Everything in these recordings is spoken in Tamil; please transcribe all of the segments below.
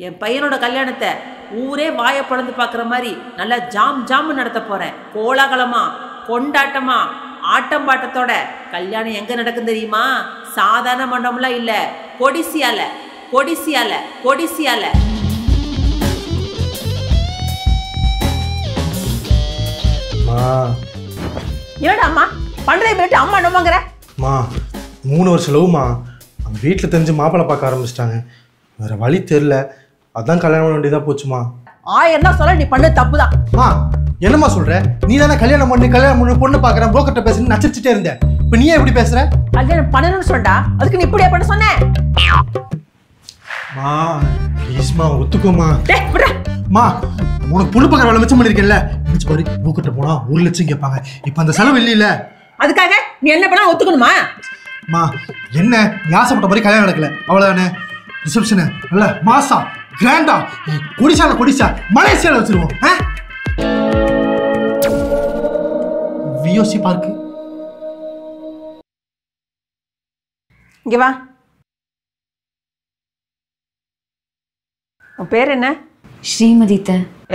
என் பையனோட கல்யாணத்தை ஊரே வாயை பிளந்து பார்க்குற மாதிரி நல்லா ஜாம் ஜாம் நடத்த போகிறேன். கோலாகலமா கொண்டாட்டமா ஆட்டம் பாட்டத்தோட கல்யாணம் எங்கே நடக்கும் தெரியுமா? சாதாரண மண்டபம்லாம் இல்லை, கொடிசியால கொடிசியால கொடிசியால. என்னடா அம்மா பண்றதை விட்டு அம்மா என்னமாங்கிற? மா 3 வருஷம் லவ்மா, அவங்க வீட்டில் தெரிஞ்சு மாப்பிள்ளை பார்க்க ஆரம்பிச்சிட்டாங்க. வேற வழி தெரில, அதான் கல்யாணம் பண்ண வேண்டியதாக போச்சுமா. 1000 தான் சொல்ல, நீ பண்ண தப்பு தான். மா என்னம்மா சொல்ற? நீ தானே கல்யாணம் பண்ணி பொண்ணு பார்க்குறேன் ப்ரோக்கர்ட்ட பேசுன்னு நச்சிட்டே இருந்தேன். இப்போ நீயே எப்படி பேசுற? கல்யாணம் பண்ணணும்னு சொல்லிட்டா அதுக்கு நீ இப்படியே பண்ண சொன்னேன். மா ப்ளீஸ்மா ஒத்துக்கோமா. மா உனக்கு புல்லு பார்க்குற வேலை மிச்சம் பண்ணியிருக்கேன்ல, மிச்சம் பாரு. ப்ரோக்கர்ட்ட போனால் 1 லட்சம் கேட்பாங்க. இப்போ அந்த செலவு இல்லையில, அதுக்காக நீ என்ன பண்ணா ஒத்துக்கணுமா? மா என்ன நீ ஆசைப்பட்ட மாதிரி கல்யாணம் நடக்கல, அவ்வளோதானே. ரிசப்ஷனு நல்ல மாசா கிராண்டா கொடிசா மலேசியாவில் வச்சிருவோம். விஓசி பார்க்கு இங்க வா. உன் பேர் என்ன? ஸ்ரீமதி.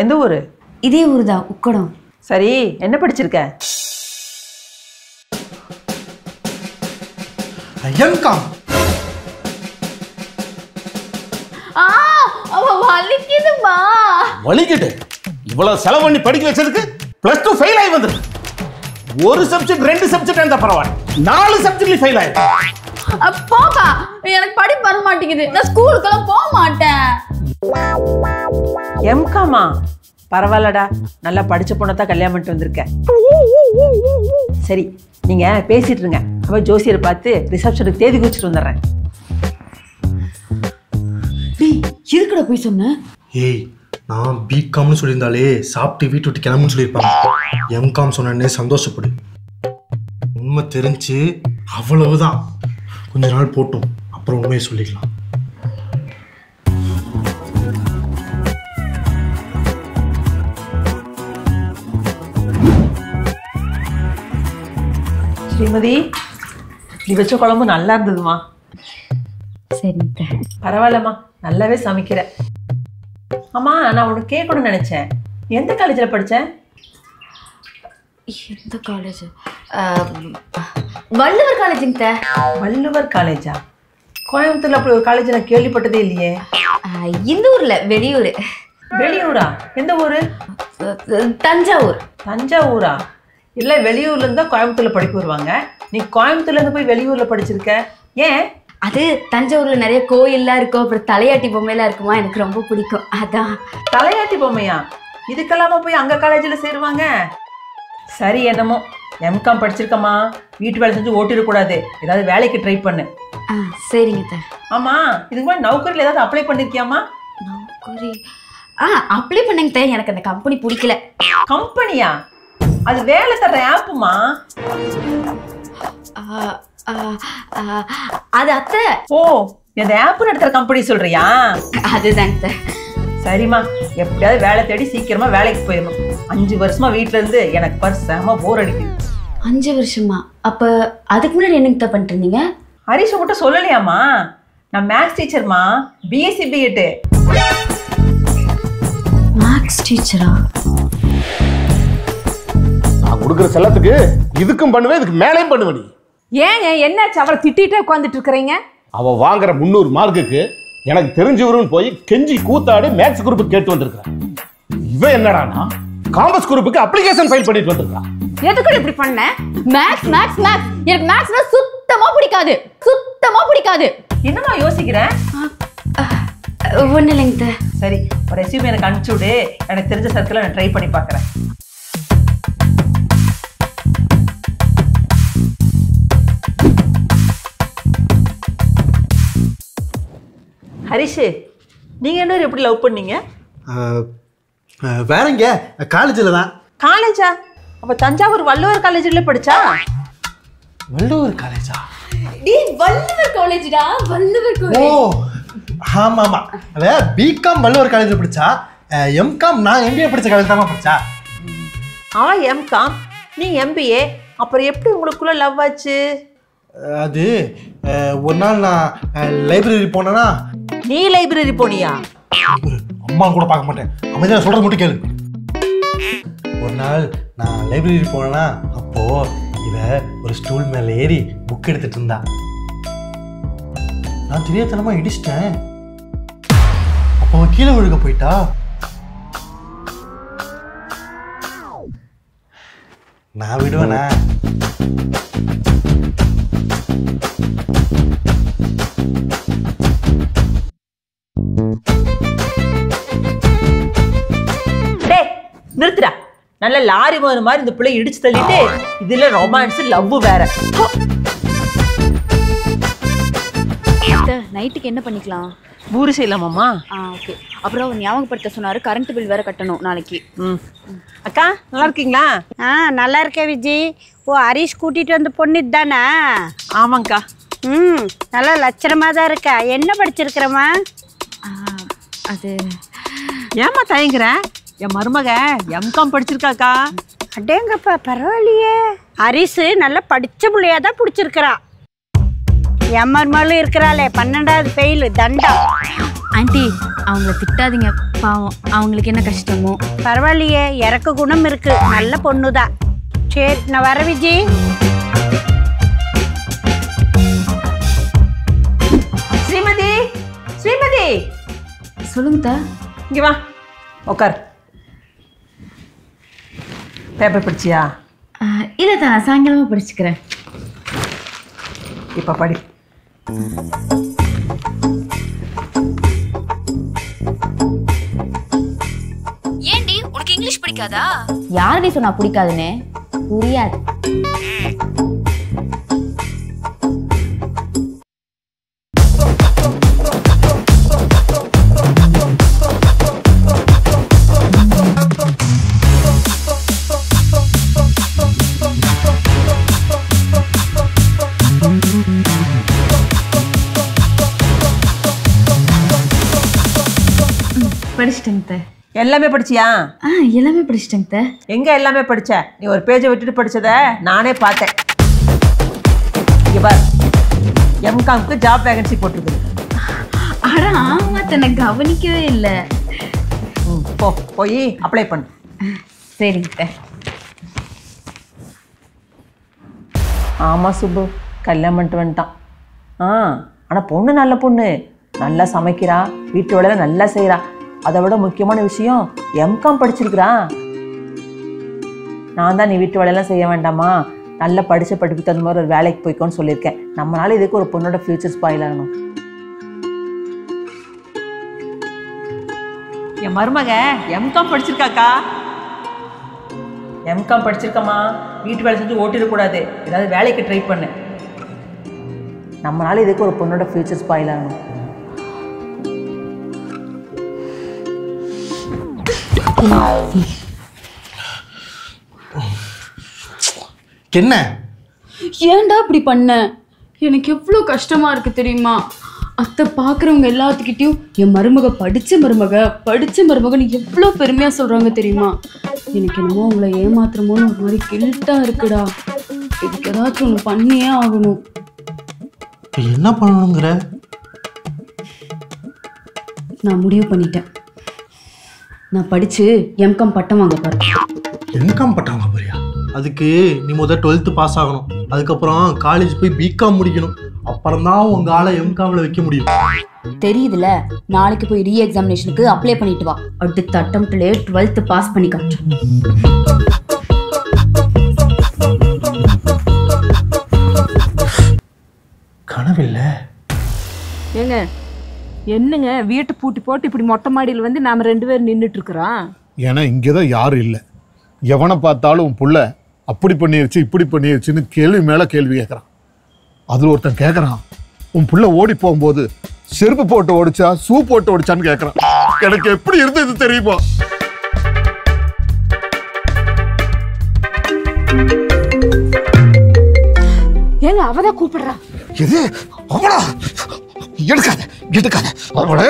எந்த ஊரு? இதே ஊர் தான், உக்கடம். சரி, என்ன படிச்சிருக்க? எம்காம். வலிக்குதுமா. வலிக்குது? இவ்வளவு செலவு பண்ணி படிக்க வச்சதுக்கு +2 ஃபெயில் ஆகி வந்துருக்கு. ஒரு சப்ஜெக்ட் 2 சப்ஜெக்ட் இருந்தா பரவாயில்ல, 4 சப்ஜெக்ட்ல ஃபெயில் ஆயிடுச்சு. போப்பா, எனக்கு படிப்பு வர மாட்டேங்குது, நான் ஸ்கூலுக்கெல்லாம் போக மாட்டேன். எம்காமா? பரவாயில்லடா, நல்லா படிச்ச பொண்ணத்தான் கல்யாணம் பண்ணிட்டு வந்திருக்க. சரி, நீங்க பேசிட்டு இருங்க, அப்ப ஜோசியரை பார்த்து ரிசப்ஷனுக்கு தேதி குறிச்சிட்டு வந்துடுறேன். எதுக்குடா போய் சொன்ன? ஏய், நான் பிகாம்னு சொல்லியிருந்தாலே சாப்பிட்டு வீட்டு விட்டு கிளம்புன்னு சொல்லியிருப்பாங்க. எம்காம் சொன்னே சந்தோஷப்படு. உண்மை தெரிஞ்சு அவ்வளவுதான், கொஞ்ச நாள் போட்டும், அப்புறம் உண்மையை சொல்லிக்கலாம். ஸ்ரீமதி, நீ வச்ச குழம்பு நல்லா இருந்ததுமா. சரி, பரவாயில்லம்மா, நல்லாவே சமைக்கிற. ஆமா, நான் உனக்கு கேட்கணும்னு நினைச்சேன், எந்த காலேஜில் படித்தேன்? எந்த காலேஜ்? வள்ளுவர் காலேஜுங்க. வள்ளுவர் காலேஜா? கோயம்புத்தூர்ல அப்படி ஒரு காலேஜ் நான் கேள்விப்பட்டதே இல்லையே. இந்த ஊர்ல, வெளியூர். வெளியூரா? எந்த ஊரு? தஞ்சாவூர். தஞ்சாவூரா? இல்லை, வெளியூர்ல இருந்தா கோயம்புத்தூர்ல படிக்க வருவாங்க. நீ கோயம்புத்தூர்ல இருந்து போய் வெளியூர்ல படிச்சிருக்க, ஏன்? அது தஞ்சாவூர்ல நிறைய கோயில்லாம் இருக்கும், அப்புறம் தலையாட்டி பொம்மையெல்லாம் இருக்குமா, எனக்கு ரொம்ப பிடிக்கும், அதான். தலையாட்டி பொம்மையா? இதுக்கெல்லாமா போய் அங்க காலேஜ்ல சேருவாங்க? சரி, என்னமோ எம்காம் படிச்சிருக்கமா, வீட்டு வேலை செஞ்சு ஓட்டிடக்கூடாது, ஏதாவது வேலைக்கு ட்ரை பண்ணு. சரிங்க. ஆமா, இதுக்கு முன்னாடி நௌக்கரியில் ஏதாவது அப்ளை பண்ணிருக்கியாமா? நௌக்கரி அப்ளை பண்ணேங்க. எனக்கு அந்த கம்பெனி பிடிக்கல. கம்பெனியா? அது வேலை தர்ற ஆப்புமா? அது அத்தை. ஓ, இந்த ஆப் நடத்துற கம்பெனி சொல்றியா? அதுதாங்க. சரிம்மா, எப்படியாவது வேலை தேடி சீக்கிரமா வேலைக்கு போயிடணும். 5 வருஷமா வீட்டுல இருந்து எனக்கு பர்சமா போர் அடிக்குது. 5 வருஷமா? அப்ப அதுக்கு முன்னாடி என்னங்க பண்ணிட்டு இருந்தீங்க? ஹரிஷ் கிட்ட சொல்லலையாமா? நான் மேக்ஸ் டீச்சர்மா, பிஎஸ்சி பிஎட். மேக்ஸ் டீச்சரா? நான் கொடுக்குற செல்லத்துக்கு இதுக்கும் பண்ணுவேன், இதுக்கு மேலேயும் பண்ணுவேன். ஏங்க என்னாச்சு? அவளை திட்டிகிட்டே உட்காந்துட்டு இருக்கிறீங்க? அவ வாங்குற 300 மார்க்குக்கு எனக்கு தெரிஞ்சவருன்னு போய் கெஞ்சி கூத்தாடி மேக்ஸ் குரூப்புக்கு கேட்டு வந்திருக்கான். இவன் என்னடானா காமர்ஸ் குரூப்புக்கு அப்ளிகேஷன் ஃபைல் பண்ணிட்டு வந்திருக்கான். எதுக்கு இப்படி பண்ண? மேக்ஸ் மேக்ஸ் மேக்ஸ் எனக்கு மேக்ஸ்னா சுத்தமா பிடிக்காது, சுத்தமா பிடிக்காது. என்னமா யோசிக்கிறேன்? ஒண்ணு இல்லைங்க. சரி, ஒரு ரெஸ்யூம் எனக்கு அனுப்பிச்சு விடு, எனக்கு தெரிஞ்ச சர்க்கிளை நான் ட்ரை பண்ணி பார்க்குறேன். ஹரிஷ், நீங்க என்ன எப்படி லவ் பண்ணீங்க? வேறங்க காலேஜில் தான். காலேஜா? அப்ப தஞ்சாவூர் வள்ளுவர் காலேஜில் படிச்சா? வள்ளுவர் காலேஜா? வள்ளுவர் காலேஜ்டா, வள்ளுவர் ஓ ஆமா ஆமா, அவ பிகாம் வள்ளுவர் காலேஜில் படிச்சா. எம்காம் நான் எம்பிஏ படிச்ச காலேஜ் தான் படிச்சா. அவன் எம்காம், நீ எம்பிஏ. அப்புறம் எப்படி உங்களுக்குள்ள லவ் ஆச்சு? அது ஒரு நாள் நான் லைப்ரரி போனேன்னா. நீ லைப்ரரி போனியா? அம்மா கூட பார்க்க மாட்டேன். அமைதியாக சொல்றது மட்டும் கேளு. ஒரு நாள் நான் லைப்ரரி போனேன்னா அப்போ இவ ஒரு ஸ்டூல் மேல ஏறி புக் எடுத்துட்டு இருந்தா. நான் தெரியாதனமா இடிச்சிட்டேன். அப்போ அவ கீழே விழுக போயிட்டா. நான் விடுவேனா? நிறுத்துடா. நல்ல லாரி போன மாதிரி இந்த பிள்ளை இடிச்சு தள்ளிட்டு இதுல ரொமான்ஸ் லவ் வேற. நைட்டுக்கு என்ன பண்ணிக்கலாம்? பூரி செய்யலாமாம்மா? ஓகே. அப்புறம் ஞாபகப்படுத்த சொன்னாரு, கரண்ட் பில் வேற கட்டணும் நாளைக்கு. அக்கா நல்லா இருக்கீங்களா? நல்லா இருக்கேன் விஜி. ஓ ஹரிஷ் கூட்டிட்டு வந்து பொண்ணு தானே? ஆமாங்கக்கா. நல்லா லட்சணமாக தான் இருக்கா. என்ன படிச்சிருக்கிறம்மா? அது ஏம்மா தயங்குற? என் மருமக எம்காம் படிச்சிருக்காக்கா. அடேங்கப்பா, பரவாயில்லையே. ஹரிஷ் நல்லா படிச்ச பிள்ளையா தான் பிடிச்சிருக்கிறா. என் மருமகளும் இருக்கிறாளே 12வது ஃபெயில் தண்டா. ஆண்டி அவங்கள திட்டாதீங்க, பாவம் அவங்களுக்கு என்ன கஷ்டமோ. பரவாயில்லையே, இறக்க குணம் இருக்கு. நல்ல பொண்ணுதான். சரி நான் வர விஜி. ஸ்ரீமதி, ஸ்ரீமதி சொல்லுங்க. இங்க வா, உட்கார். பேப்பர் படிச்சியா? இல்லை தான், நான் சாயங்காலமா படிச்சுக்கிறேன். இப்ப படி. ஏண்டி உனக்கு இங்கிலீஷ் பிடிக்காதா? யாரடி சொன்னா பிடிக்காதுன்னு? புரியாது. படிச்சிட்டேங்க. எல்லாமே படிச்சியா? எல்லாமே படிச்சிட்டேங்க. எங்க எல்லாமே படிச்ச? நீ ஒரு பேஜை விட்டுட்டு படிச்சத நானே பார்த்தேன். இங்க பார், எம்காம்க்கு ஜாப் வேகன்சி போட்டிருக்கு. அட ஆமா, நான் கவனிக்கவே இல்லை. போய் அப்ளை பண்ணு. சரிங்க. ஆமா சுப்பு, கல்யாணம் பண்ணிட்டு வந்துட்டான். ஆனா பொண்ணு நல்ல பொண்ணு, நல்லா சமைக்கிறா, வீட்டு வேலையில நல்லா செய்யறா. அதை விட முக்கியமான விஷயம் எம்காம் படிச்சிருக்கிறா. நான் தான் நீ வீட்டு வேலையெல்லாம் செய்ய வேண்டாமா, நல்லா படிச்ச படிப்பு தகுந்த மாதிரி ஒரு வேலைக்கு போய்க்கோன்னு சொல்லியிருக்கேன். நம்மளால இதுக்கு ஒரு பொண்ணோட ஃபியூச்சர் ஸ்பாயில் ஆகணும். என் மருமக எம்காம் படிச்சிருக்காக்கா. எம்காம் படிச்சிருக்கம்மா, வீட்டு வேலை செஞ்சு ஓட்டிடக்கூடாது, ஏதாவது வேலைக்கு ட்ரை பண்ணு. நம்மளால இதுக்கு ஒரு பொண்ணோட ஃபியூச்சர் ஸ்பாயில் ஆகணும். என்ன? ஏன்டா இப்படி பண்ண? எனக்கு எவ்வளோ கஷ்டமா இருக்கு தெரியுமா? அத்தை பார்க்குறவங்க எல்லாத்துக்கிட்டையும் என் மருமக படித்த மருமகன்னு எவ்வளோ பெருமையாக சொல்கிறாங்க தெரியுமா? எனக்கு என்னமோ அவங்கள ஏமாத்துறமோன்னு ஒரு மாதிரி கில்ட்டாக இருக்குடா. இதுக்கு ஏதாச்சும் ஒன்று பண்ணியே ஆகணும். என்ன பண்ணணுங்கிற? நான் முடிவு பண்ணிட்டேன். நான் படித்து எம்காம் பட்டம் வாங்க போகிறேன். எம்காம் பட்டம் வாங்க போறியா? அதுக்கு நீ முதல் 12th பாஸ் ஆகணும். அதுக்கப்புறம் காலேஜ் போய் பிகாம் முடிக்கணும். அப்புறம் தான் உங்க ஆளை எம்காம்ல வைக்க முடியும். தெரியுதுல, நாளைக்கு போய் ரீ எக்ஸாமினேஷனுக்கு அப்ளை பண்ணிட்டு வா. அடுத்த அட்டம்ப்ட்லயே 12th பாஸ் பண்ணி காட்டுறேன். கனவில்லை. ஏங்க என்னங்க வீட்டை பூட்டி போட்டு இப்படி மொட்டை மாடியில் வந்து நாம 2 பேரும் நின்றுட்டு இருக்கிறோம்? ஏன்னா இங்கேதான் யாரும் இல்லை. எவனை பார்த்தாலும் உன் புள்ள அப்படி பண்ணிருச்சு இப்படி பண்ணிருச்சுன்னு கேள்வி மேல கேள்வி கேட்கறான். அதுல ஒருத்தன் கேட்கறான், உன் புள்ள ஓடி போகும்போது செருப்பு போட்டு ஓடிச்சா ஷூ போட்டு ஓடிச்சான்னு கேட்கறான். எனக்கு எப்படி இருந்தது தெரியுமா? ஏங்க அவதான் கூப்பிடுறா. எது அவளா? எடுக்காத எடுக்காத அவள.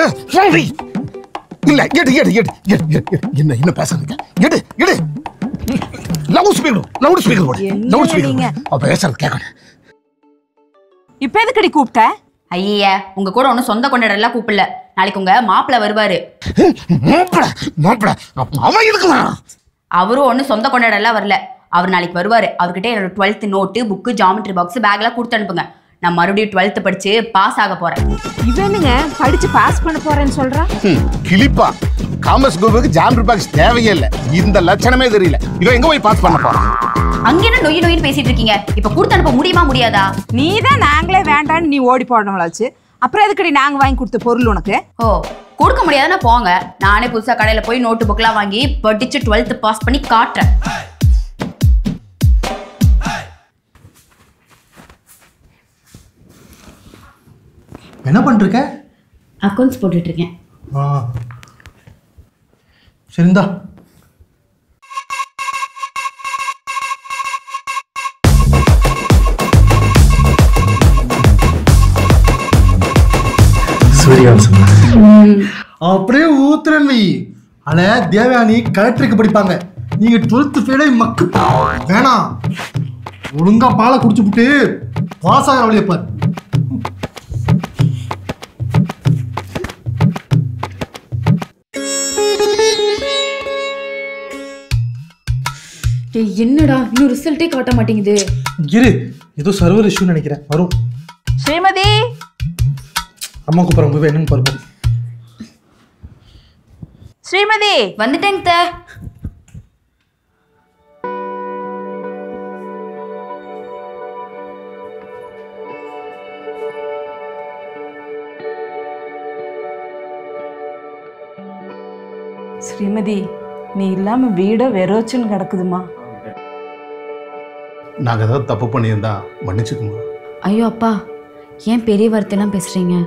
இல்ல எடு எடு எடு எடு. என்ன என்ன பேசுறீங்க? எடு எடு. லவுட் ஸ்பீக்கர் போடு. பேசுறது கேட்கணும். இப்ப எதுக்கடி கூப்பிட்ட? ஐயா, உங்க கூட ஒன்றும் சொந்த கொண்டாடலாம் கூப்பிடல. நாளைக்கு உங்க மாப்பிள்ள வருவாரு. அவரும் ஒன்னும் சொந்த கொண்டாட எல்லாம் வரல. அவர் நாளைக்கு வருவாரு. அவர்கிட்ட என்னோட 12th note, book, geometry box, பேக்லாம் கொடுத்து அனுப்புங்க. நான் மறுபடியும் 12th படிச்சு பாஸ் ஆக போறேன். இவனுங்க படிச்சு பாஸ் பண்ண போறேன்னு சொல்றான். கிளிப்பா காமர்ஸ் குரூப்புக்கு ஜாமெட்ரி பாக்ஸ் தேவையே இல்லை. இந்த லட்சணமே தெரியல. இவன் எங்க போய் பாஸ் பண்ண போறான்? அங்க என்ன நொய் நொயின்னு பேசிட்டு இருக்கீங்க? இப்ப கொடுத்து அனுப்ப முடியுமா முடியாதா? நீ தான் நாங்களே வேண்டான்னு நீ ஓடி போடணும்லாச்சு. அப்புறம் எதுக்கடி நாங்க வாங்கி கொடுத்த பொருள் உனக்கு? ஓ, கொடுக்க முடியாதுன்னா போங்க. நானே புதுசா கடையில போய் நோட்டு புக்லாம் வாங்கி படிச்சு 12th பாஸ் பண்ணி காட்டுறேன். என்ன பண்ணிருக்க? அக்கௌண்ட்ஸ் போட்டுட்டு இருக்கேன். சரிந்தா. அப்படியே ஊத்துறன் வை. ஆனா தேவயானி கலெக்டருக்கு படிப்பாங்க. நீங்க 12th ஃபெயிலே மக்கு வேணாம். ஒழுங்கா பாலை குடிச்சு விட்டு பாஸ் ஆகிற வழியை பாரு. என்னடா இன்னும் ரிசல்ட்டே காட்ட மாட்டேங்குது? இரு, ஏதோ சர்வர் இஷ்யூன்னு நினைக்கிறேன். வரும். ஸ்ரீமதி அம்மா கூப்பிட்றோம், போய் என்னன்னு பாருப்போம். ஸ்ரீமதி வந்துட்டேங்க. ஸ்ரீமதி நீ இல்லாம வீட வெரோச்சுன்னு கிடக்குதுமா. நாங்கள் ஏதாவது தப்பு பண்ணியிருந்தா மன்னிச்சுக்குமா. ஐயோ அப்பா, ஏன் பெரிய வார்த்தையெல்லாம் பேசுறீங்க?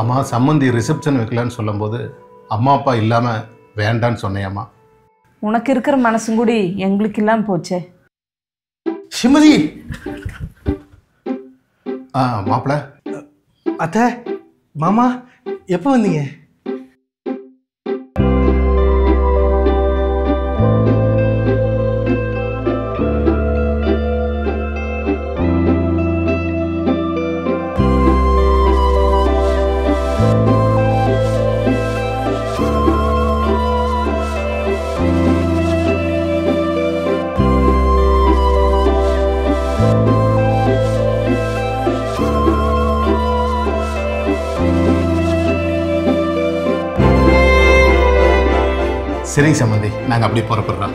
அம்மா சம்மந்தி ரிசப்ஷன் வைக்கலான்னு சொல்லும்போது அம்மா அப்பா இல்லாமல் வேண்டான்னு சொன்னேம்மா. உனக்கு இருக்கிற மனசும் கூடி எங்களுக்கு இல்லாம போச்சே. சிமதி. மாப்பிள்ள. அத்தை, மாமா எப்போ வந்தீங்க? சரிங்க சம்மந்தி, நாங்கள் அப்படி புறப்படுறோம்.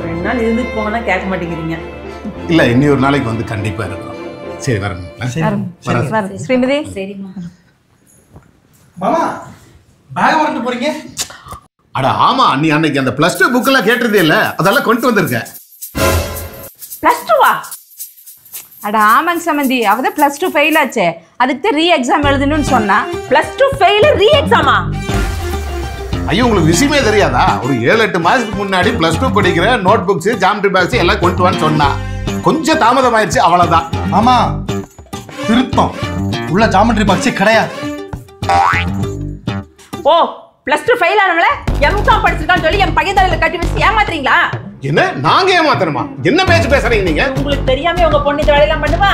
2 நாள் இருந்து போனா கேட்க மாட்டேங்கிறீங்க. இல்லை, இன்னி ஒரு நாளைக்கு வந்து கண்டிப்பாக இருக்கிறோம். சரி வரணும். ஸ்ரீமதி சரிம்மா. மாமா பேக் வாங்கிட்டு போறீங்க? அட ஆமா, நீ அன்னைக்கு அந்த +2 புக்கெல்லாம் கேட்டிருந்தே இல்லை, அதெல்லாம் கொண்டு வந்திருக்க. +2வா? அட ஆமாங்க சம்மந்தி, அவதான் +2 ஃபெயில் ஆச்சே. அதுக்கு ரீ எக்ஸாம் எழுதணும்னு சொன்னா. +2 ஃபெயில் ரீ எக்ஸாமா? ஐயோ, உங்களுக்கு விஷயமே தெரியாதா? ஒரு 7-8 மாசத்துக்கு முன்னாடி +2 படிக்கிற நோட் புக்ஸ், ஜாமெட்ரி பாக்ஸ் எல்லாம் கொண்டு வான்னு சொன்னா. கொஞ்சம் தாமதம் ஆயிடுச்சு, அவ்வளவுதான். ஆமா, திருத்தம். உள்ள ஜாமெட்ரி பாக்ஸே கிடையாது. ஓ, +2 ஃபெயில் ஆனவள எம்காம் படிச்சிருக்கான்னு சொல்லி என் பையன் தலையில கட்டி வச்சு ஏமாத்துறீங்களா? என்ன நாங்க ஏமாத்தணுமா? என்ன பேச்சு பேசுறீங்க நீங்க? உங்களுக்கு தெரியாம உங்க பொண்ணு இந்த வேலையெல்லாம் பண்ணுவா?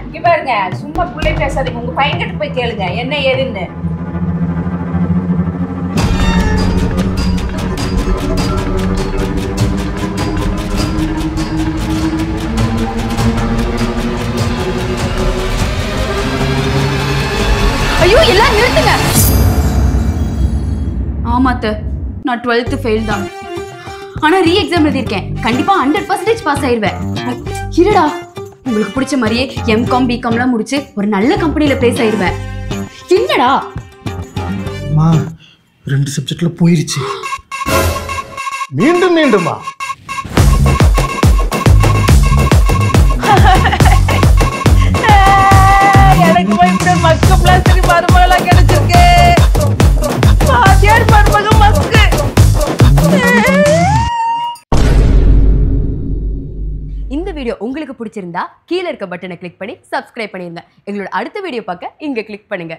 இங்க பாருங்க, சும்மா புள்ளை பேசாதீங்க. உங்க பையன்கிட்ட போய் கேளுங்க என்ன ஏதுன்னு. ஐயோ, எல்லாம் நிறுத்துங்க. ஆமாத்த, நான் 12th ஃபெயில் தான். ஆனா ரீ எக்ஸாம் எழுதியிருக்கேன். கண்டிப்பா 100% பாஸ் ஆயிருவேன். இருடா, உங்களுக்கு பிடிச்ச மாதிரியே எம்காம் பிகாம்லாம் முடிச்சு ஒரு நல்ல கம்பெனில பிளேஸ் ஆயிருவேன். என்னடா? அம்மா 2 சப்ஜெக்ட்ல போயிருச்சு. மீண்டும் மீண்டுமா? எனக்கு போய் இப்படி மக்கு பிளாஸ்டிக் மருமகளா கிடைச்சிருக்கு. பாத்தியார் மருமக மக்கு. இந்த வீடியோ உங்களுக்கு பிடிச்சிருந்தா கீழே இருக்க பட்டனை கிளிக் பண்ணி சப்ஸ்கிரைப் பண்ணிருங்க. எங்களோட அடுத்த வீடியோ பார்க்க இங்க கிளிக் பண்ணுங்க.